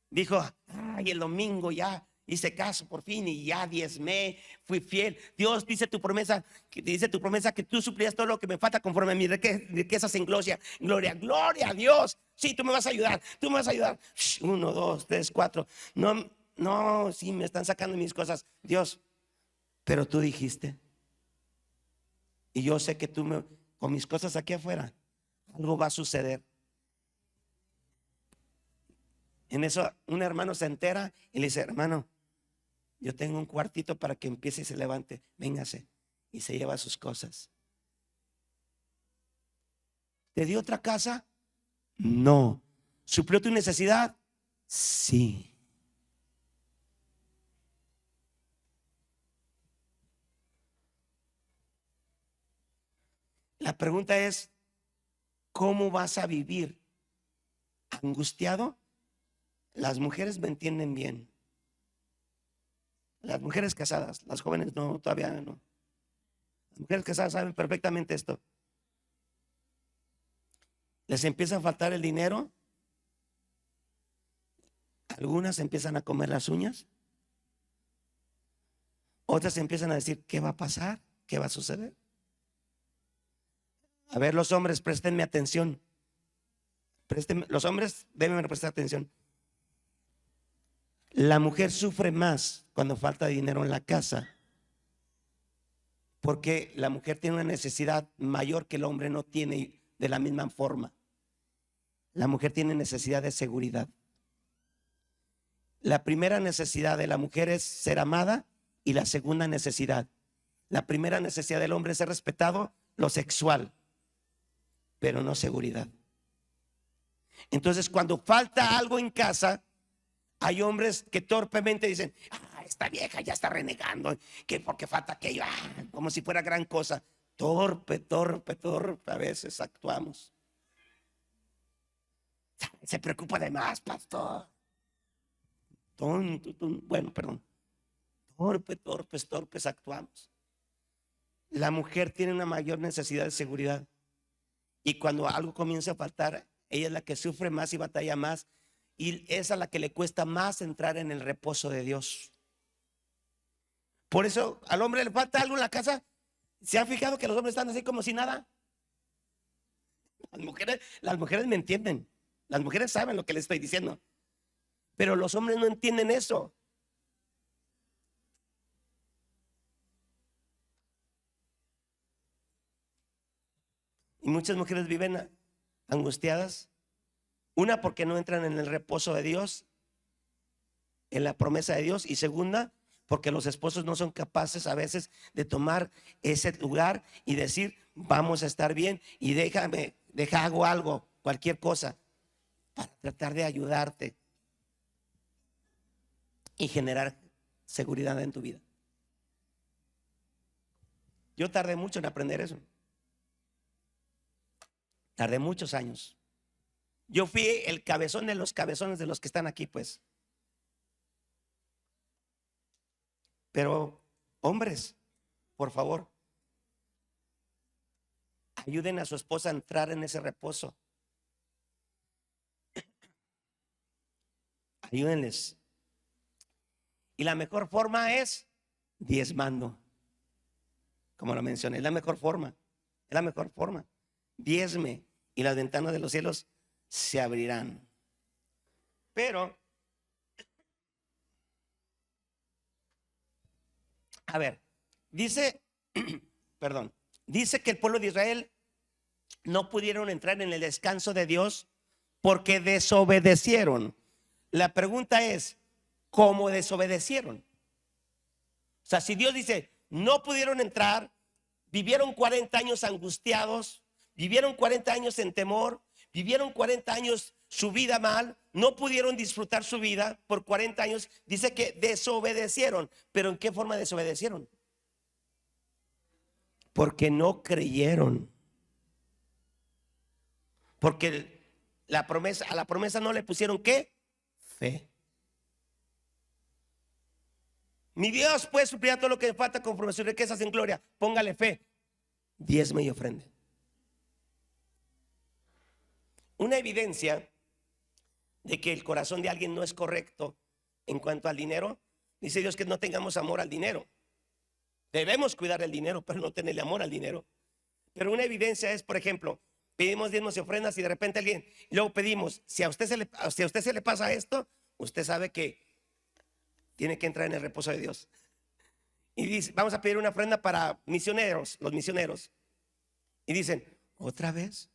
dijo, ay, el domingo ya hice caso por fin y ya diezmé, fui fiel? Dios dice tu promesa que tú suplirás todo lo que me falta conforme a mis riquezas en gloria, gloria a Dios. Sí, tú me vas a ayudar, tú me vas a ayudar. 1, 2, 3, 4. No, sí, me están sacando mis cosas. Dios, pero tú dijiste, y yo sé que con mis cosas aquí afuera, algo va a suceder. En eso un hermano se entera y le dice, hermano, yo tengo un cuartito para que empiece y se levante, véngase. Y se lleva sus cosas. ¿Te dio otra casa? No. ¿Suplió tu necesidad? Sí. La pregunta es, ¿cómo vas a vivir? ¿Angustiado? Las mujeres me entienden bien. Las mujeres casadas, las jóvenes no, todavía no. Las mujeres casadas saben perfectamente esto. Les empieza a faltar el dinero. Algunas empiezan a comer las uñas. Otras empiezan a decir, ¿qué va a pasar? ¿Qué va a suceder? A ver, los hombres, préstenme atención. Los hombres deben prestar atención. La mujer sufre más cuando falta dinero en la casa, porque la mujer tiene una necesidad mayor que el hombre no tiene de la misma forma. La mujer tiene necesidad de seguridad. La primera necesidad de la mujer es ser amada, y la segunda necesidad, la primera necesidad del hombre es ser respetado, lo sexual, pero no seguridad. Entonces, cuando falta algo en casa, hay hombres que torpemente dicen, esta vieja ya está renegando, que porque falta aquello, como si fuera gran cosa. Torpe, a veces actuamos. Se preocupa de más, pastor. Bueno, perdón. Torpes actuamos. La mujer tiene una mayor necesidad de seguridad, y cuando algo comienza a faltar, ella es la que sufre más y batalla más, y es a la que le cuesta más entrar en el reposo de Dios. Por eso al hombre le falta algo en la casa. ¿Se han fijado que los hombres están así como si nada? Las mujeres me entienden. Las mujeres saben lo que les estoy diciendo, pero los hombres no entienden eso. Y muchas mujeres viven angustiadas. Una, porque no entran en el reposo de Dios, en la promesa de Dios. Y segunda, porque los esposos no son capaces a veces de tomar ese lugar y decir, vamos a estar bien, y hago algo, cualquier cosa, para tratar de ayudarte y generar seguridad en tu vida. Yo tardé mucho en aprender eso. Tardé muchos años. Yo fui el cabezón de los cabezones de los que están aquí, pues. Pero, hombres, por favor, ayuden a su esposa a entrar en ese reposo. Ayúdenles. Y la mejor forma es diezmando. Como lo mencioné, es la mejor forma. Es la mejor forma. Diezme y las ventanas de los cielos se abrirán. Pero, a ver, dice que el pueblo de Israel no pudieron entrar en el descanso de Dios porque desobedecieron. La pregunta es, ¿cómo desobedecieron? O sea, si Dios dice, no pudieron entrar, vivieron 40 años angustiados, vivieron 40 años en temor, vivieron 40 años su vida mal, no pudieron disfrutar su vida por 40 años, dice que desobedecieron. ¿Pero en qué forma desobedecieron? Porque no creyeron. Porque a la promesa no le pusieron ¿qué? Fe. Mi Dios puede suplir todo lo que me falta conforme a sus riquezas en gloria. Póngale fe. diezme y ofrende. Una evidencia de que el corazón de alguien no es correcto en cuanto al dinero, dice Dios que no tengamos amor al dinero. Debemos cuidar el dinero, pero no tenerle amor al dinero. Pero una evidencia es, por ejemplo, pedimos diezmos y ofrendas y de repente alguien, luego pedimos, si a usted se le pasa esto, usted sabe que tiene que entrar en el reposo de Dios. Y dice, vamos a pedir una ofrenda para misioneros, los misioneros. Y dicen, ¿otra vez?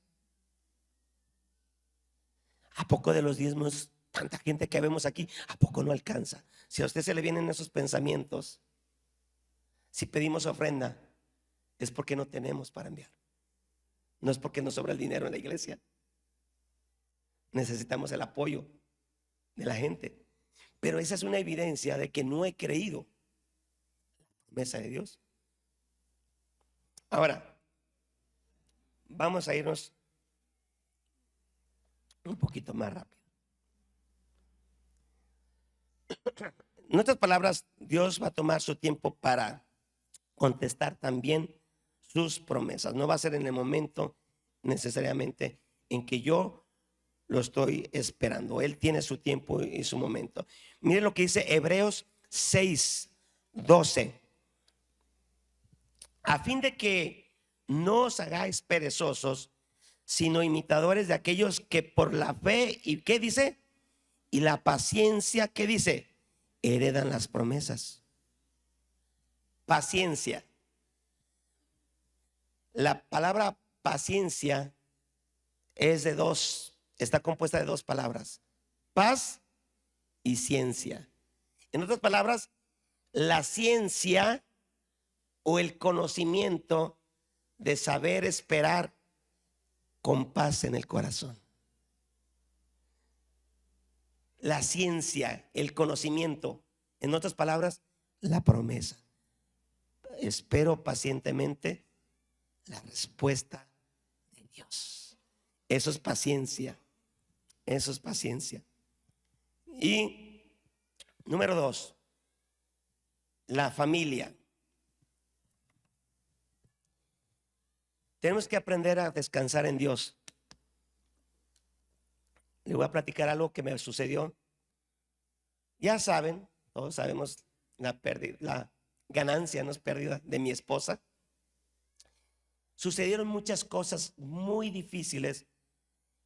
¿A poco de los diezmos, tanta gente que vemos aquí, a poco no alcanza? Si a usted se le vienen esos pensamientos, si pedimos ofrenda, es porque no tenemos para enviar. No es porque nos sobra el dinero en la iglesia. Necesitamos el apoyo de la gente. Pero esa es una evidencia de que no he creído la promesa de Dios. Ahora, vamos a irnos un poquito más rápido. En otras palabras, Dios va a tomar su tiempo para contestar también sus promesas. No va a ser en el momento necesariamente en que yo lo estoy esperando. Él tiene su tiempo y su momento. Miren lo que dice Hebreos 6:12. A fin de que no os hagáis perezosos, sino imitadores de aquellos que por la fe, ¿y qué dice? Y la paciencia, ¿qué dice? Heredan las promesas. Paciencia. La palabra paciencia está compuesta de dos palabras: paz y ciencia. En otras palabras, la ciencia o el conocimiento de saber esperar con paz en el corazón. La ciencia, el conocimiento, en otras palabras, la promesa. Espero pacientemente la respuesta de Dios. Eso es paciencia. Eso es paciencia. Y número 2, la familia. Tenemos que aprender a descansar en Dios. Le voy a platicar algo que me sucedió. Ya saben, todos sabemos la ganancia, no es pérdida, de mi esposa. Sucedieron muchas cosas muy difíciles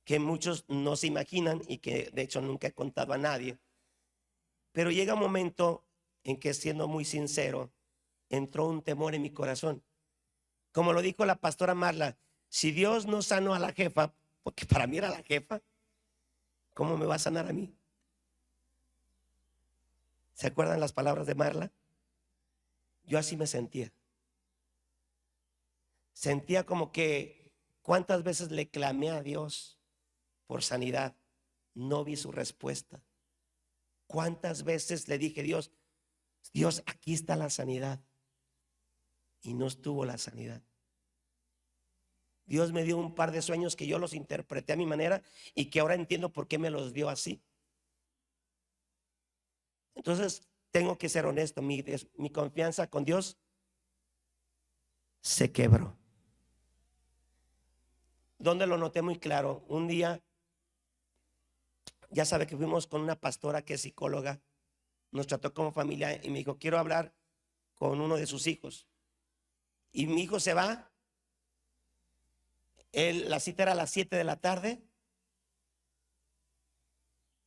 que muchos no se imaginan y que de hecho nunca he contado a nadie. Pero llega un momento en que, siendo muy sincero, entró un temor en mi corazón. Como lo dijo la pastora Marla, si Dios no sanó a la jefa, porque para mí era la jefa, ¿cómo me va a sanar a mí? ¿Se acuerdan las palabras de Marla? Yo así me sentía. Sentía como que cuántas veces le clamé a Dios por sanidad, no vi su respuesta. Cuántas veces le dije, Dios, aquí está la sanidad, y no estuvo la sanidad. Dios me dio un par de sueños que yo los interpreté a mi manera y que ahora entiendo por qué me los dio así. Entonces tengo que ser honesto, mi confianza con Dios se quebró. Donde lo noté muy claro, un día, ya sabe que fuimos con una pastora que es psicóloga, nos trató como familia y me dijo, quiero hablar con uno de sus hijos. Y mi hijo se va. La cita era a las 7 de la tarde.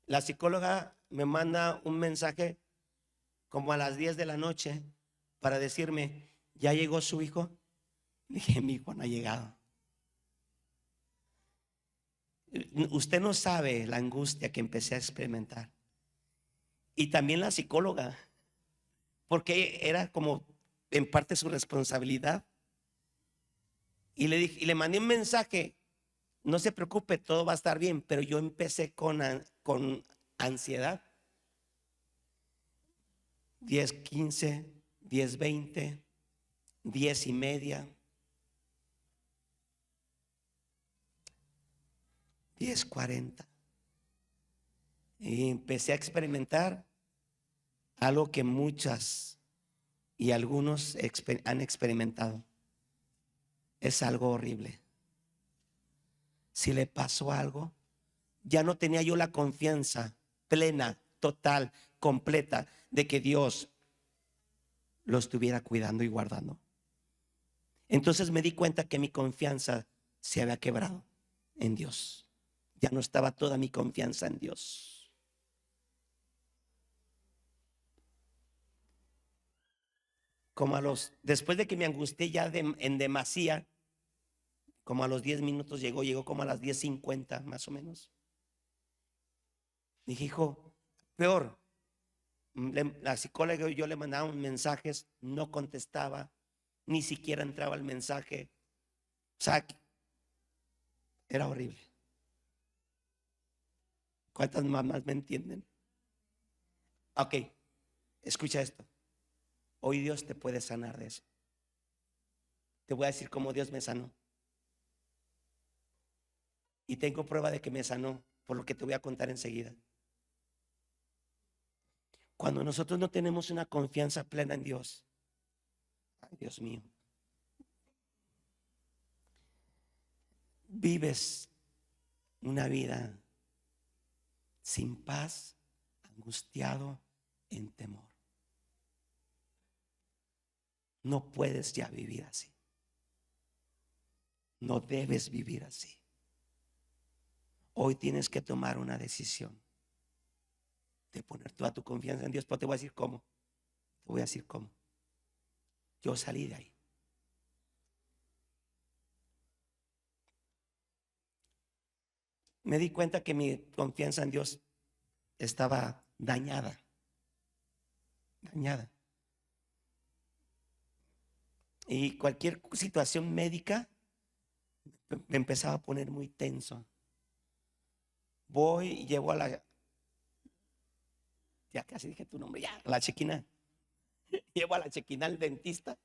La psicóloga me manda un mensaje como a las 10 de la noche para decirme, ¿ya llegó su hijo? Dije, mi hijo no ha llegado. Usted no sabe la angustia que empecé a experimentar. Y también la psicóloga, porque era como en parte su responsabilidad. Y le dije, y le mandé un mensaje, no se preocupe, todo va a estar bien. Pero yo empecé con ansiedad. 10:15, 10:20, 10:30, 10:40. Y empecé a experimentar algo que muchas y algunos han experimentado. es algo horrible. Si le pasó algo, ya no tenía yo la confianza plena, total, completa de que Dios lo estuviera cuidando y guardando. Entonces me di cuenta que mi confianza se había quebrado en Dios. Ya no estaba toda mi confianza en Dios. Después de que me angustié ya en demasía, como a los 10 minutos llegó como a las 10:50 más o menos. Dije, hijo, peor. La psicóloga y yo le mandaba mensajes, no contestaba, ni siquiera entraba el mensaje. O sea, era horrible. ¿Cuántas mamás me entienden? Ok, escucha esto. Hoy Dios te puede sanar de eso. Te voy a decir cómo Dios me sanó. Y tengo prueba de que me sanó, por lo que te voy a contar enseguida. Cuando nosotros no tenemos una confianza plena en Dios, ay Dios mío, vives una vida sin paz, angustiado, en temor. No puedes ya vivir así. No debes vivir así. Hoy tienes que tomar una decisión de poner toda tu confianza en Dios. Pero te voy a decir cómo. Te voy a decir cómo. Yo salí de ahí. Me di cuenta que mi confianza en Dios estaba dañada. Dañada. Y cualquier situación médica me empezaba a poner muy tenso. Voy y llevo a la, ya casi dije tu nombre, ya, la chequina. Llevo a la chequina al dentista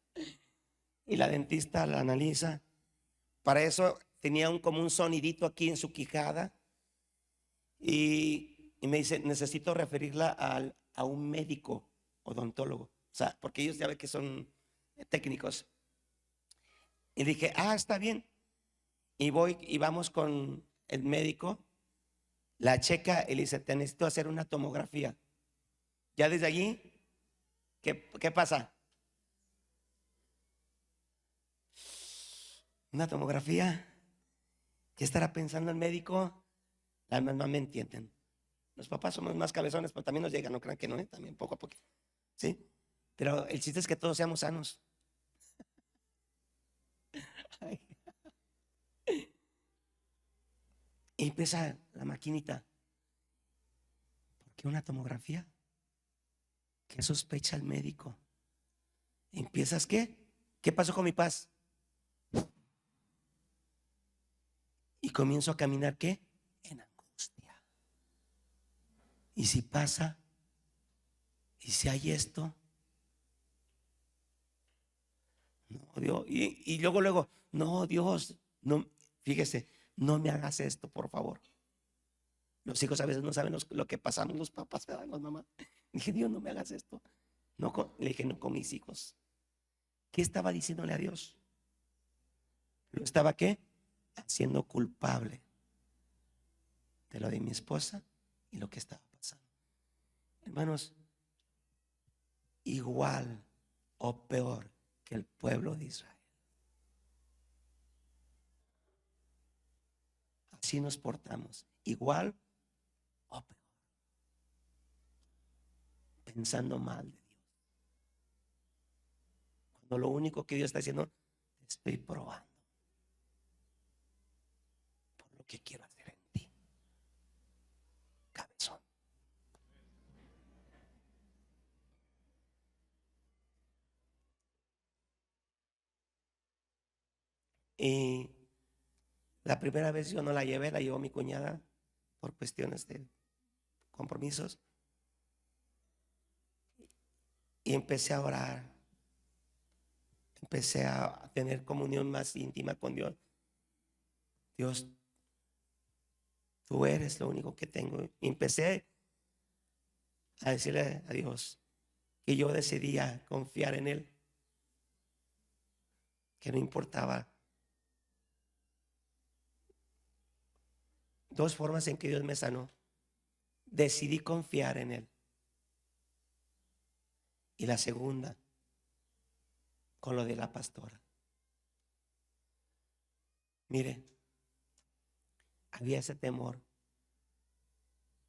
y la dentista la analiza. Para eso tenía como un sonidito aquí en su quijada y me dice, necesito referirla a un médico odontólogo. O sea, porque ellos ya ven que son técnicos. Y dije, está bien. Y voy y vamos con el médico. La checa y le dice, te necesito hacer una tomografía. Ya desde allí, ¿qué pasa? Una tomografía. ¿Qué estará pensando el médico? Las mamás me entienden. Los papás somos más cabezones, pero también nos llegan, no crean que no, también poco a poco. ¿Sí? Pero el chiste es que todos seamos sanos. Y empieza la maquinita. ¿Por qué una tomografía? ¿Qué sospecha el médico? ¿Empiezas qué? ¿Qué pasó con mi paz? Y comienzo a caminar ¿qué? En angustia. ¿Y si pasa? ¿Y si hay esto? No, Dios. Y luego, no, Dios, no, fíjese, no me hagas esto, por favor. Los hijos a veces no saben lo que pasamos los papás, ¿verdad? Las mamás. Dije, Dios, no me hagas esto. No le dije, no con mis hijos. ¿Qué estaba diciéndole a Dios? ¿Lo estaba qué? Haciendo culpable de lo de mi esposa y lo que estaba pasando. Hermanos, igual o peor que el pueblo de Israel. Así nos portamos, igual o peor, pensando mal de Dios. Cuando lo único que Dios está haciendo, te estoy probando por lo que quiero hacer en ti, cabezón. Y la primera vez yo no la llevé, la llevó mi cuñada por cuestiones de compromisos. Y empecé a orar. Empecé a tener comunión más íntima con Dios. Dios, tú eres lo único que tengo. Y empecé a decirle a Dios que yo decidía confiar en Él, que no importaba Dos formas en que Dios me sanó. Decidí confiar en Él. Y la segunda, con lo de la pastora. Mire, había ese temor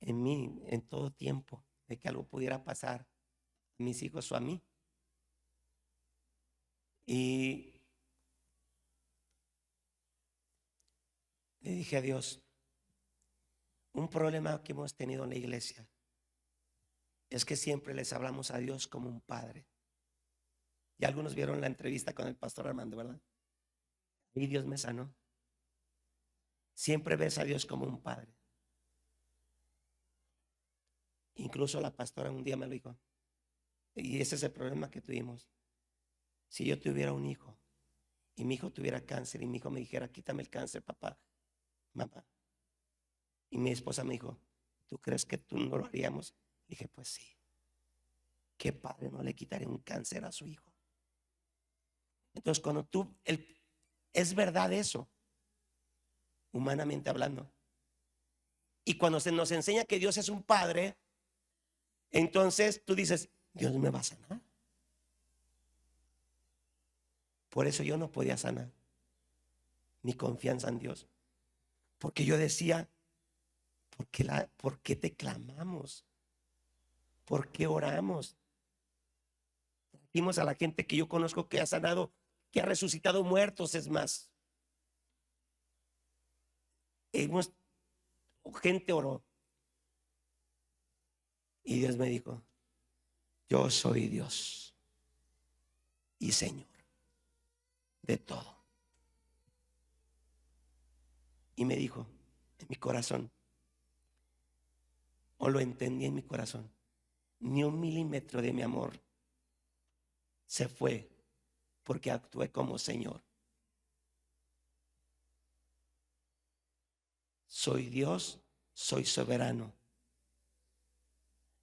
en mí en todo tiempo de que algo pudiera pasar a mis hijos o a mí. Y le dije a Dios, un problema que hemos tenido en la iglesia es que siempre les hablamos a Dios como un padre. Y algunos vieron la entrevista con el pastor Armando, ¿verdad? Y Dios me sanó. Siempre ves a Dios como un padre. Incluso la pastora un día me lo dijo. Y ese es el problema que tuvimos. Si yo tuviera un hijo y mi hijo tuviera cáncer y mi hijo me dijera, quítame el cáncer, papá, mamá. Y mi esposa me dijo, ¿tú crees que tú no lo haríamos? Dije, pues sí. ¿Qué padre no le quitaría un cáncer a su hijo? Entonces, cuando es verdad eso, humanamente hablando. Y cuando se nos enseña que Dios es un padre, entonces tú dices, Dios me va a sanar. Por eso yo no podía sanar mi confianza en Dios. Porque yo decía, ¿por qué te clamamos? ¿Por qué oramos? Dimos a la gente que yo conozco que ha sanado, que ha resucitado muertos, es más. Gente oró. Y Dios me dijo, yo soy Dios y Señor de todo. Y me dijo en mi corazón, o lo entendí en mi corazón, ni un milímetro de mi amor se fue porque actué como Señor. Soy Dios, soy soberano.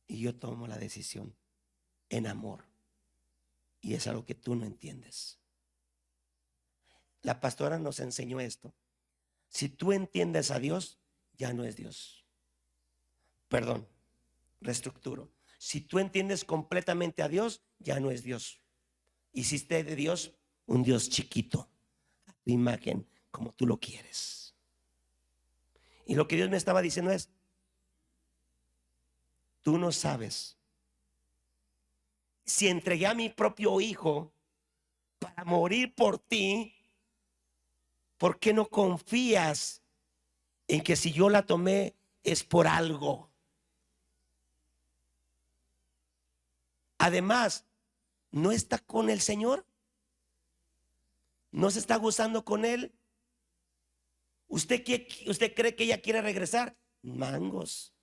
Y yo tomo la decisión en amor. Y es algo que tú no entiendes. La pastora nos enseñó esto. Si tú entiendes a Dios, ya no es Dios. Perdón, reestructuro. Si tú entiendes completamente a Dios, ya no es Dios. Hiciste de Dios un Dios chiquito, a tu imagen, como tú lo quieres. Y lo que Dios me estaba diciendo es, tú no sabes si entregué a mi propio hijo para morir por ti, ¿por qué no confías en que si yo la tomé es por algo? Además, ¿no está con el Señor? ¿No se está gozando con Él? ¿Usted cree que ella quiere regresar? Mangos.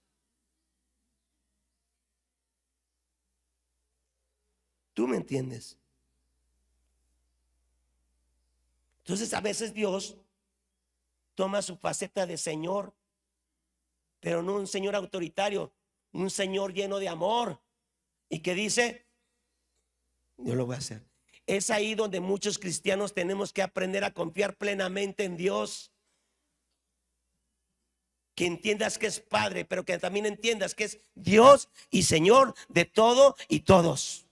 ¿Tú me entiendes? Entonces a veces Dios toma su faceta de Señor, pero no un Señor autoritario, un Señor lleno de amor y que dice, yo lo voy a hacer. Es ahí donde muchos cristianos tenemos que aprender a confiar plenamente en Dios. Que entiendas que es Padre, pero que también entiendas que es Dios y Señor de todo y todos.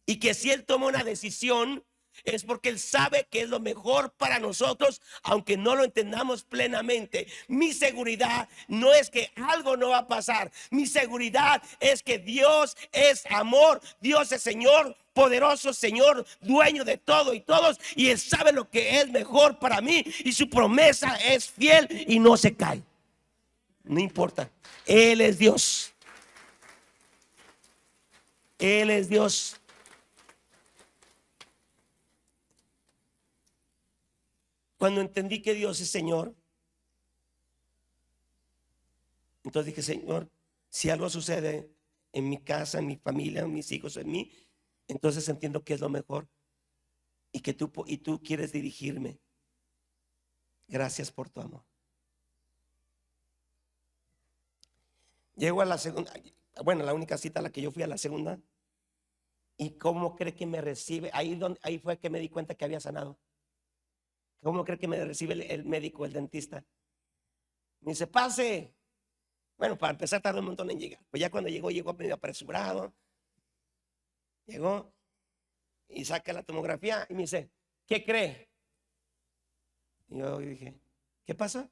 Y que si Él toma una decisión es porque Él sabe que es lo mejor para nosotros, aunque no lo entendamos plenamente. Mi seguridad no es que algo no va a pasar. Mi seguridad es que Dios es amor, Dios es Señor, poderoso Señor, dueño de todo y todos, y Él sabe lo que es mejor para mí, y su promesa es fiel y no se cae. No importa, Él es Dios. Él es Dios. Cuando entendí que Dios es Señor, entonces dije, Señor, si algo sucede en mi casa, en mi familia, en mis hijos, en mí, entonces entiendo que es lo mejor y que tú quieres dirigirme. Gracias por tu amor. Llego a la segunda, bueno, la única cita a la que yo fui, a la segunda. ¿Y cómo cree que me recibe? Ahí fue que me di cuenta que había sanado. ¿Cómo cree que me recibe el médico, el dentista? Me dice, pase. Bueno, para empezar tardó un montón en llegar. Pues ya cuando llegó medio apresurado. Llegó y saca la tomografía y me dice, ¿qué cree? Y yo dije, ¿qué pasa?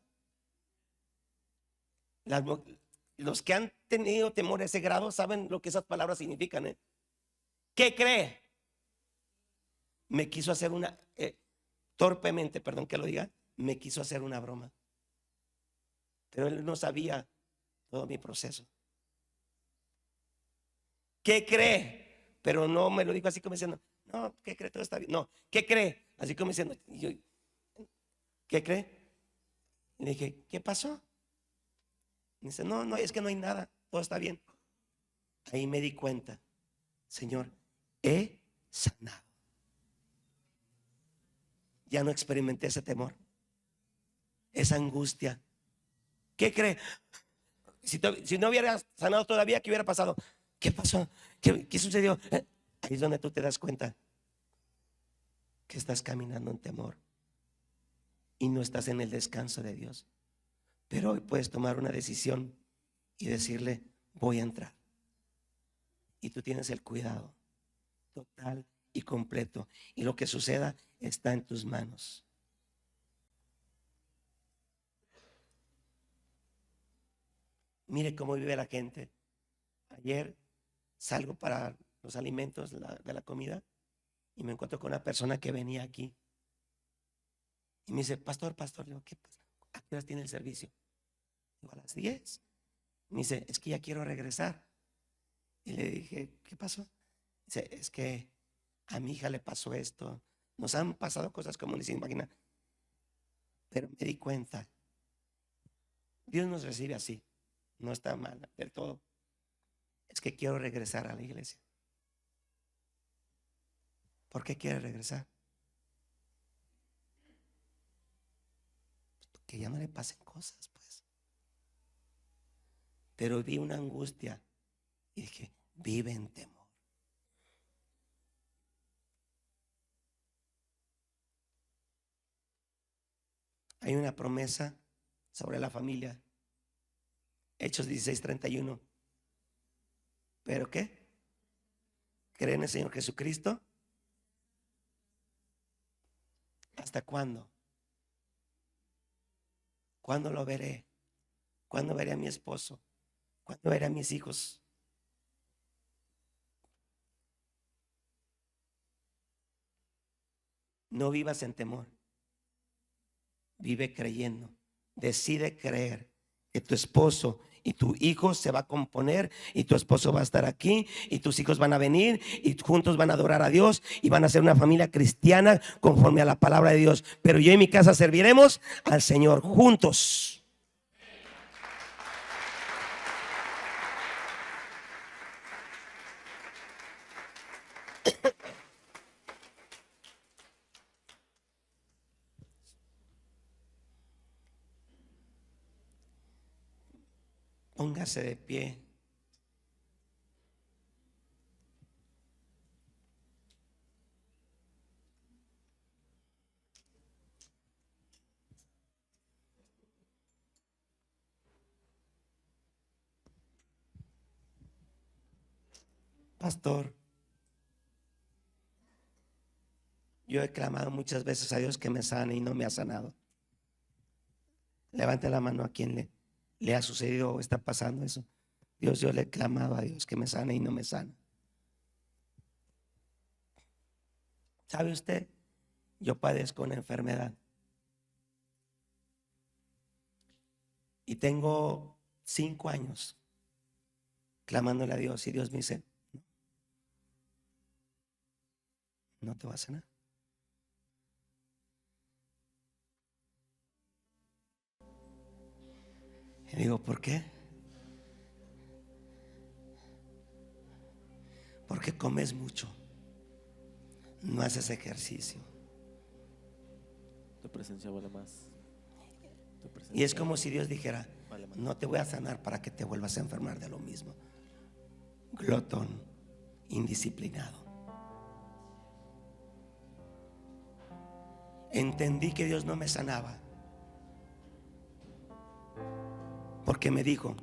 Los que han tenido temor a ese grado saben lo que esas palabras significan, ¿eh? ¿Qué cree? Me quiso hacer torpemente, perdón que lo diga, me quiso hacer una broma. Pero él no sabía todo mi proceso. ¿Qué cree? Pero no me lo dijo así como diciendo, no, ¿qué cree? Todo está bien. No, ¿qué cree? Así como diciendo, ¿qué cree? Y le dije, ¿qué pasó? Y dice, no, es que no hay nada, todo está bien. Ahí me di cuenta, Señor, he sanado. Ya no experimenté ese temor, esa angustia. ¿Qué cree? Si no hubiera sanado todavía, ¿qué hubiera pasado? ¿Qué pasó? ¿Qué sucedió? Ahí es donde tú te das cuenta que estás caminando en temor y no estás en el descanso de Dios. Pero hoy puedes tomar una decisión y decirle, voy a entrar. Y tú tienes el cuidado total y completo. Y lo que suceda está en tus manos. Mire cómo vive la gente. Ayer salgo para los alimentos de la comida y me encuentro con una persona que venía aquí. Y me dice, pastor, digo, ¿qué pasa? ¿A qué horas tiene el servicio? Digo, a las 10. Me dice, es que ya quiero regresar. Y le dije, ¿qué pasó? Dice, es que a mi hija le pasó esto. Nos han pasado cosas como ni se imagina. Pero me di cuenta, Dios nos recibe así. No está mal del todo. Es que quiero regresar a la iglesia. ¿Por qué quiere regresar? Que ya no le pasen cosas, pues. Pero vi una angustia y dije, vive en temor. Hay una promesa sobre la familia. Hechos 16:31. ¿Pero qué? ¿Creen en el Señor Jesucristo? ¿Hasta cuándo? ¿Cuándo lo veré? ¿Cuándo veré a mi esposo? ¿Cuándo veré a mis hijos? No vivas en temor. Vive creyendo. Decide creer que tu esposo y tu hijo se va a componer y tu esposo va a estar aquí y tus hijos van a venir y juntos van a adorar a Dios y van a ser una familia cristiana conforme a la palabra de Dios. Pero yo y mi casa serviremos al Señor juntos. Póngase de pie. Pastor, yo he clamado muchas veces a Dios que me sane y no me ha sanado. Levante la mano a quien le ha sucedido o está pasando eso. Dios, yo le he clamado a Dios que me sane y no me sana. ¿Sabe usted? Yo padezco una enfermedad y tengo 5 años clamándole a Dios y Dios me dice, no te va a sanar. Y digo, ¿por qué? Porque comes mucho, no haces ejercicio. Tu presencia vale más. Y es como si Dios dijera, no te voy a sanar para que te vuelvas a enfermar de lo mismo. Glotón, indisciplinado. Entendí que Dios no me sanaba porque me dijo: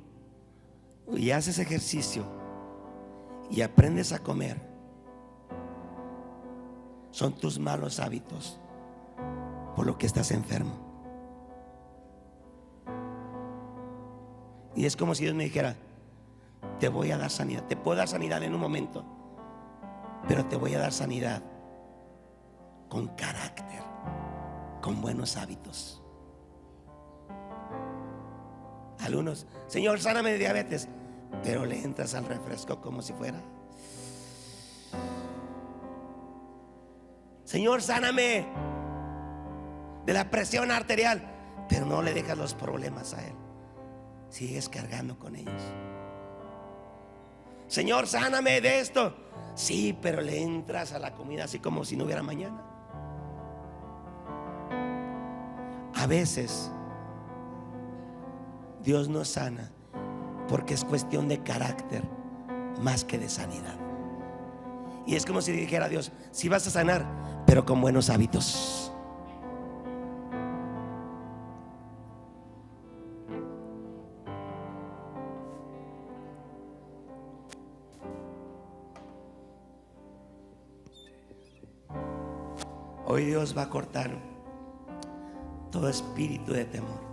y haces ejercicio y aprendes a comer, son tus malos hábitos por lo que estás enfermo. Y es como si Dios me dijera: te voy a dar sanidad. Te puedo dar sanidad en un momento, pero te voy a dar sanidad con carácter, con buenos hábitos. Algunos: Señor, sáname de diabetes, pero le entras al refresco como si fuera. Señor, sáname de la presión arterial, pero no le dejas los problemas a Él, sigues cargando con ellos. Señor, sáname de esto. Sí, pero le entras a la comida así como si no hubiera mañana. A veces Dios nos sana porque es cuestión de carácter más que de sanidad. Y es como si dijera Dios: sí vas a sanar, pero con buenos hábitos. Hoy Dios va a cortar todo espíritu de temor.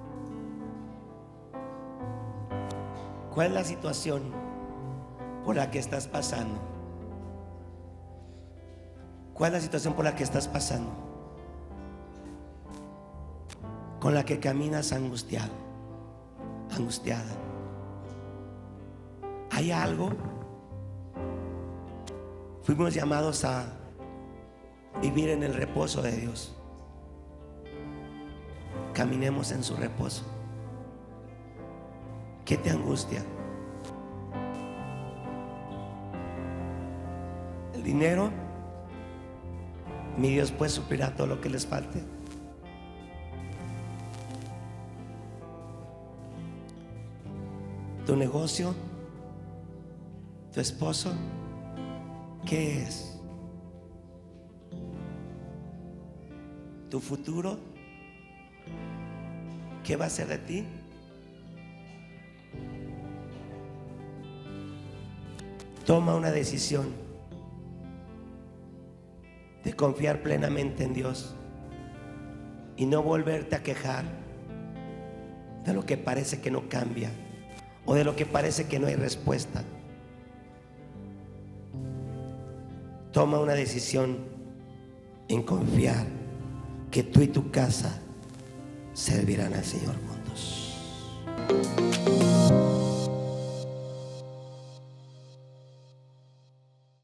¿Cuál es la situación por la que estás pasando? ¿Cuál es la situación por la que estás pasando? Con la que caminas angustiado, angustiada. ¿Hay algo? Fuimos llamados a vivir en el reposo de Dios. Caminemos en su reposo. ¿Qué te angustia? ¿El dinero? Mi Dios pues suplirá todo lo que les falte. ¿Tu negocio? ¿Tu esposo? ¿Qué es? ¿Tu futuro? ¿Qué va a ser de ti? Toma una decisión de confiar plenamente en Dios y no volverte a quejar de lo que parece que no cambia o de lo que parece que no hay respuesta. Toma una decisión en confiar que tú y tu casa servirán al Señor.